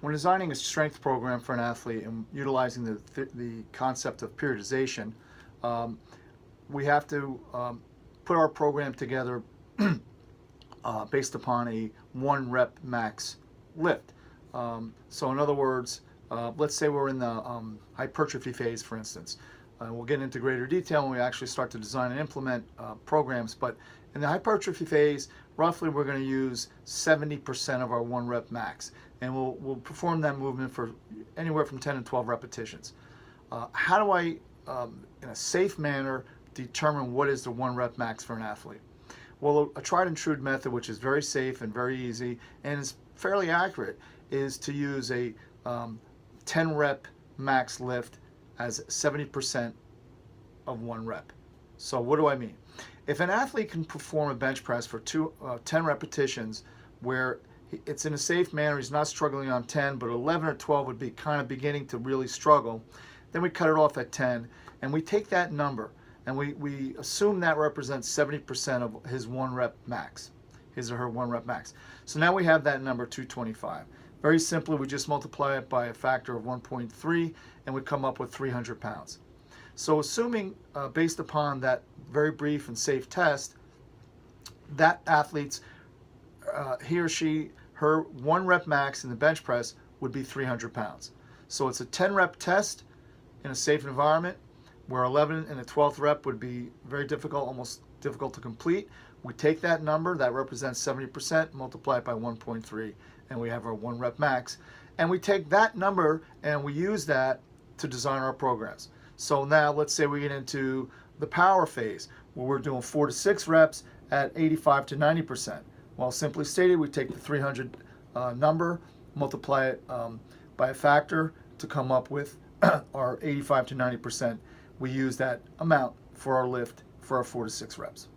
When designing a strength program for an athlete and utilizing the concept of periodization, um, we have to put our program together based upon a 1 rep max lift. So in other words, let's say we're in the hypertrophy phase, for instance. We'll get into greater detail when we actually start to design and implement programs, but in the hypertrophy phase, roughly we're going to use 70% of our 1 rep max, and we'll perform that movement for anywhere from 10 to 12 repetitions. How do I, in a safe manner, determine what is the 1 rep max for an athlete? Well, a tried and true method, which is very safe and very easy and is fairly accurate, is to use a 10 rep max lift as 70% of 1 rep. So what do I mean? If an athlete can perform a bench press for 10 repetitions where it's in a safe manner, he's not struggling on 10, but 11 or 12 would be kind of beginning to really struggle, then we cut it off at 10, and we take that number, and we assume that represents 70% of his 1 rep max, his or her 1 rep max. So now we have that number 225. Very simply, we just multiply it by a factor of 1.3, and we come up with 300 pounds. So assuming, based upon that very brief and safe test, that athlete's, he or she, her 1 rep max in the bench press would be 300 pounds. So it's a 10 rep test in a safe environment, where 11 and the 12th rep would be very difficult, almost difficult to complete. We take that number, that represents 70%, multiply it by 1.3, and we have our 1 rep max. And we take that number and we use that to design our programs. So now let's say we get into the power phase, where we're doing 4 to 6 reps at 85 to 90%. Well, simply stated, we take the 300 number, multiply it by a factor to come up with our 85 to 90%. We use that amount for our lift for our 4 to 6 reps.